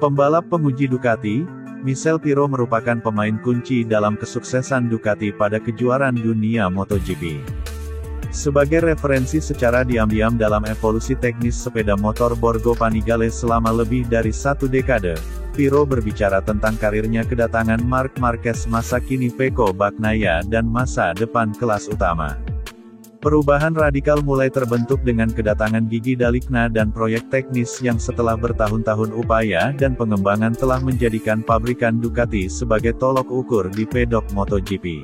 Pembalap penguji Ducati, Michel Pirro merupakan pemain kunci dalam kesuksesan Ducati pada kejuaraan dunia MotoGP. Sebagai referensi secara diam-diam dalam evolusi teknis sepeda motor Borgo Panigale selama lebih dari 1 dekade, Pirro berbicara tentang karirnya kedatangan Marc Marquez masa kini Pecco Bagnaia dan masa depan kelas utama. Perubahan radikal mulai terbentuk dengan kedatangan Gigi D'Aligna dan proyek teknis yang setelah bertahun-tahun upaya dan pengembangan telah menjadikan pabrikan Ducati sebagai tolok ukur di pedok MotoGP.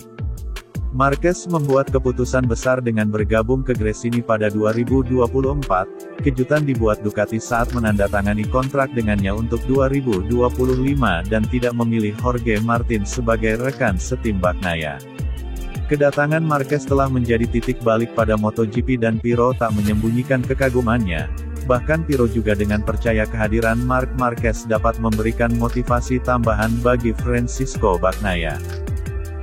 Marquez membuat keputusan besar dengan bergabung ke Gresini pada 2024, kejutan dibuat Ducati saat menandatangani kontrak dengannya untuk 2025 dan tidak memilih Jorge Martin sebagai rekan setim Bagnaia. Kedatangan Marquez telah menjadi titik balik pada MotoGP dan Pirro tak menyembunyikan kekagumannya. Bahkan Pirro juga dengan percaya kehadiran Marc Marquez dapat memberikan motivasi tambahan bagi Francisco Bagnaia.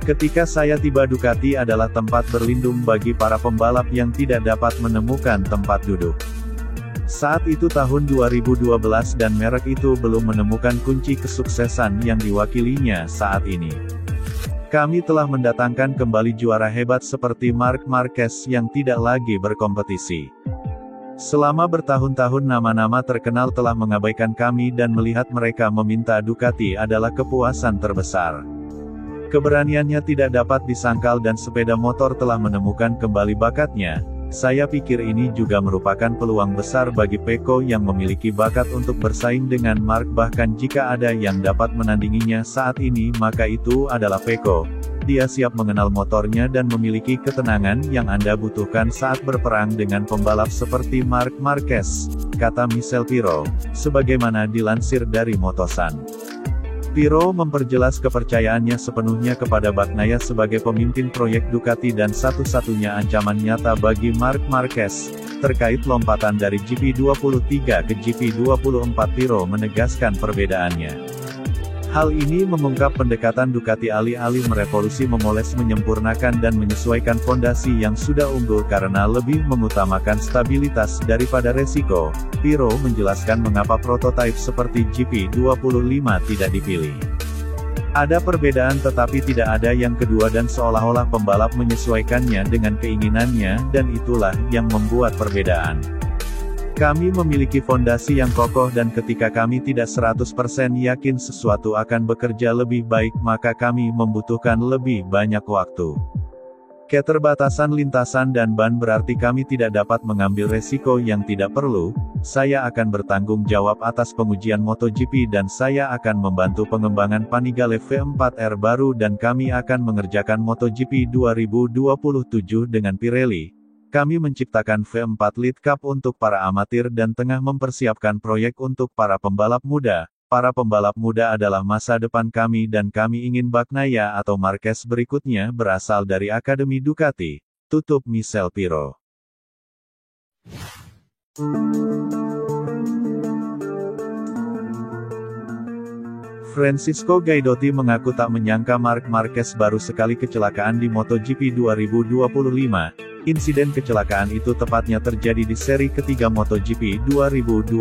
Ketika saya tiba Ducati adalah tempat berlindung bagi para pembalap yang tidak dapat menemukan tempat duduk. Saat itu tahun 2012 dan merek itu belum menemukan kunci kesuksesan yang diwakilinya saat ini. Kami telah mendatangkan kembali juara hebat seperti Marc Marquez yang tidak lagi berkompetisi. Selama bertahun-tahun nama-nama terkenal telah mengabaikan kami dan melihat mereka meminta Ducati adalah kepuasan terbesar. Keberaniannya tidak dapat disangkal dan sepeda motor telah menemukan kembali bakatnya. Saya pikir ini juga merupakan peluang besar bagi Pecco yang memiliki bakat untuk bersaing dengan Marc, bahkan jika ada yang dapat menandinginya saat ini maka itu adalah Pecco. Dia siap mengenal motornya dan memiliki ketenangan yang Anda butuhkan saat berperang dengan pembalap seperti Marc Marquez, kata Michel Pirro, sebagaimana dilansir dari Motosan. Pirro memperjelas kepercayaannya sepenuhnya kepada Bagnaia sebagai pemimpin proyek Ducati dan satu-satunya ancaman nyata bagi Marc Marquez, terkait lompatan dari GP23 ke GP24. Pirro menegaskan perbedaannya. Hal ini mengungkap pendekatan Ducati alih-alih merevolusi memoles menyempurnakan dan menyesuaikan fondasi yang sudah unggul karena lebih mengutamakan stabilitas daripada resiko. Pirro menjelaskan mengapa prototipe seperti GP25 tidak dipilih. Ada perbedaan tetapi tidak ada yang kedua dan seolah-olah pembalap menyesuaikannya dengan keinginannya dan itulah yang membuat perbedaan. Kami memiliki fondasi yang kokoh dan ketika kami tidak 100% yakin sesuatu akan bekerja lebih baik maka kami membutuhkan lebih banyak waktu. Keterbatasan lintasan dan ban berarti kami tidak dapat mengambil resiko yang tidak perlu. Saya akan bertanggung jawab atas pengujian MotoGP dan saya akan membantu pengembangan Panigale V4R baru dan kami akan mengerjakan MotoGP 2027 dengan Pirelli. Kami menciptakan V4 Lead Cup untuk para amatir dan tengah mempersiapkan proyek untuk para pembalap muda. Para pembalap muda adalah masa depan kami dan kami ingin Bagnaia atau Marquez berikutnya berasal dari Akademi Ducati. Tutup Michel Pirro. Francisco Gaidotti mengaku tak menyangka Marc Marquez baru sekali kecelakaan di MotoGP 2025. Insiden kecelakaan itu tepatnya terjadi di seri ketiga MotoGP 2025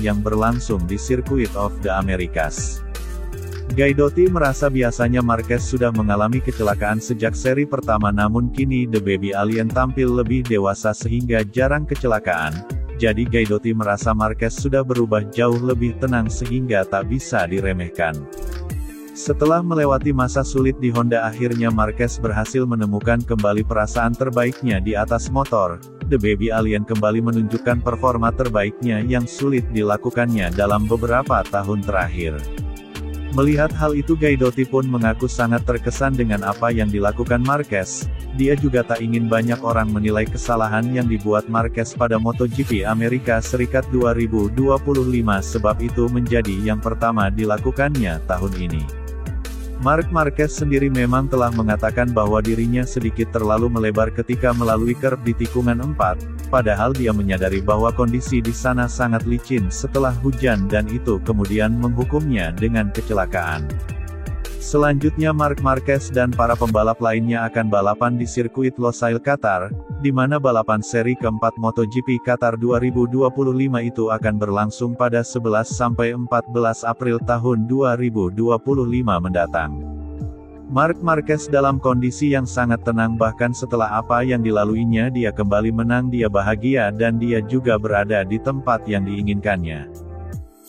yang berlangsung di Circuit of the Americas. Gaidotti merasa biasanya Marquez sudah mengalami kecelakaan sejak seri pertama namun kini The Baby Alien tampil lebih dewasa sehingga jarang kecelakaan. Jadi Gaidotti merasa Marquez sudah berubah jauh lebih tenang sehingga tak bisa diremehkan. Setelah melewati masa sulit di Honda akhirnya Marquez berhasil menemukan kembali perasaan terbaiknya di atas motor. The Baby Alien kembali menunjukkan performa terbaiknya yang sulit dilakukannya dalam beberapa tahun terakhir. Melihat hal itu Gaidotti pun mengaku sangat terkesan dengan apa yang dilakukan Marquez. Dia juga tak ingin banyak orang menilai kesalahan yang dibuat Marquez pada MotoGP Amerika Serikat 2025 sebab itu menjadi yang pertama dilakukannya tahun ini. Marc Marquez sendiri memang telah mengatakan bahwa dirinya sedikit terlalu melebar ketika melalui curb di tikungan 4, padahal dia menyadari bahwa kondisi di sana sangat licin setelah hujan dan itu kemudian menghukumnya dengan kecelakaan. Selanjutnya Marc Marquez dan para pembalap lainnya akan balapan di sirkuit Losail Qatar, di mana balapan seri keempat MotoGP Qatar 2025 itu akan berlangsung pada 11–14 April tahun 2025 mendatang. Marc Marquez dalam kondisi yang sangat tenang, bahkan setelah apa yang dilaluinya dia kembali menang, dia bahagia dan dia juga berada di tempat yang diinginkannya.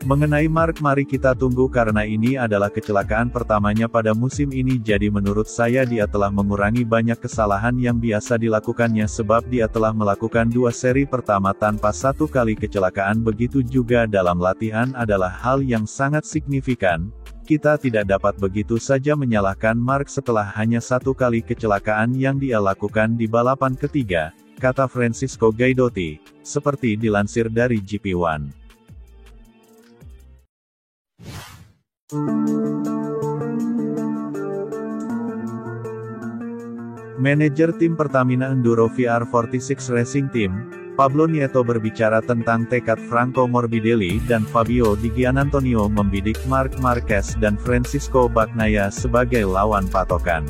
Mengenai Marc, mari kita tunggu karena ini adalah kecelakaan pertamanya pada musim ini, jadi menurut saya dia telah mengurangi banyak kesalahan yang biasa dilakukannya sebab dia telah melakukan 2 seri pertama tanpa 1 kali kecelakaan, begitu juga dalam latihan adalah hal yang sangat signifikan. Kita tidak dapat begitu saja menyalahkan Marc setelah hanya 1 kali kecelakaan yang dia lakukan di balapan ketiga, kata Francisco Gaidotti, seperti dilansir dari GP1. Manajer tim Pertamina Enduro VR46 Racing Team, Pablo Nieto berbicara tentang tekad Franco Morbidelli dan Fabio Di Giannantonio membidik Marc Marquez dan Francisco Bagnaia sebagai lawan patokan.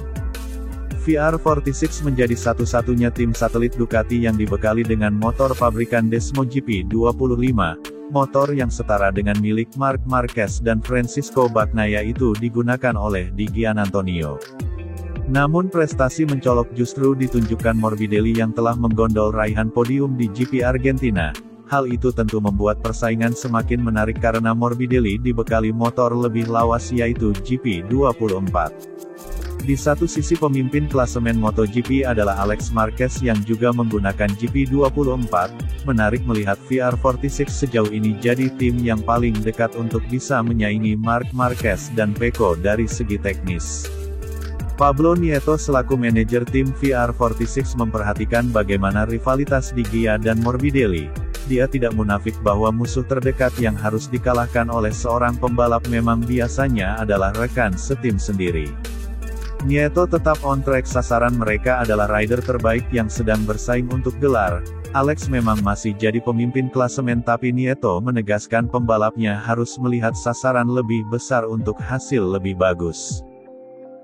VR46 menjadi satu-satunya tim satelit Ducati yang dibekali dengan motor pabrikan Desmo GP25. Motor yang setara dengan milik Marc Marquez dan Francisco Bagnaia itu digunakan oleh Di Giannantonio. Namun prestasi mencolok justru ditunjukkan Morbidelli yang telah menggondol raihan podium di GP Argentina. Hal itu tentu membuat persaingan semakin menarik karena Morbidelli dibekali motor lebih lawas yaitu GP24. Di satu sisi pemimpin klasemen MotoGP adalah Alex Marquez yang juga menggunakan GP24, menarik melihat VR46 sejauh ini jadi tim yang paling dekat untuk bisa menyaingi Marc Marquez dan Pecco dari segi teknis. Pablo Nieto selaku manajer tim VR46 memperhatikan bagaimana rivalitas Di Gia dan Morbidelli. Dia tidak munafik bahwa musuh terdekat yang harus dikalahkan oleh seorang pembalap memang biasanya adalah rekan setim sendiri. Nieto tetap on track, sasaran mereka adalah rider terbaik yang sedang bersaing untuk gelar. Alex memang masih jadi pemimpin klasemen tapi Nieto menegaskan pembalapnya harus melihat sasaran lebih besar untuk hasil lebih bagus.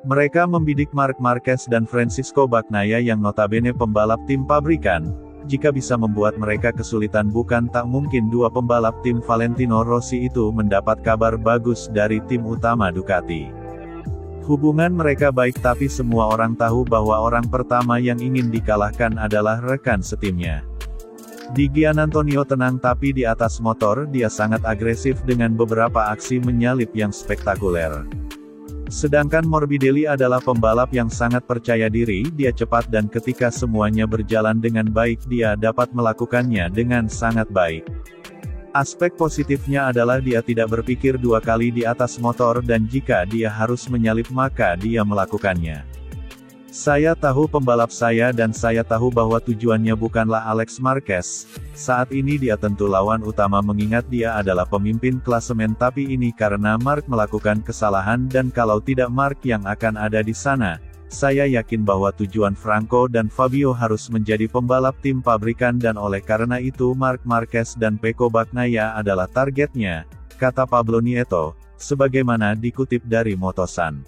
Mereka membidik Marc Marquez dan Francisco Bagnaia yang notabene pembalap tim pabrikan. Jika bisa membuat mereka kesulitan, bukan tak mungkin 2 pembalap tim Valentino Rossi itu mendapat kabar bagus dari tim utama Ducati. Hubungan mereka baik tapi semua orang tahu bahwa orang pertama yang ingin dikalahkan adalah rekan setimnya. Di Giannantonio tenang tapi di atas motor dia sangat agresif dengan beberapa aksi menyalip yang spektakuler. Sedangkan Morbidelli adalah pembalap yang sangat percaya diri, dia cepat dan ketika semuanya berjalan dengan baik dia dapat melakukannya dengan sangat baik. Aspek positifnya adalah dia tidak berpikir 2 kali di atas motor dan jika dia harus menyalip maka dia melakukannya. Saya tahu pembalap saya dan saya tahu bahwa tujuannya bukanlah Alex Marquez. Saat ini dia tentu lawan utama mengingat dia adalah pemimpin klasemen tapi ini karena Marc melakukan kesalahan dan kalau tidak Marc yang akan ada di sana. Saya yakin bahwa tujuan Franco dan Fabio harus menjadi pembalap tim pabrikan dan oleh karena itu Marc Marquez dan Pecco Bagnaia adalah targetnya, kata Pablo Nieto, sebagaimana dikutip dari Motosan.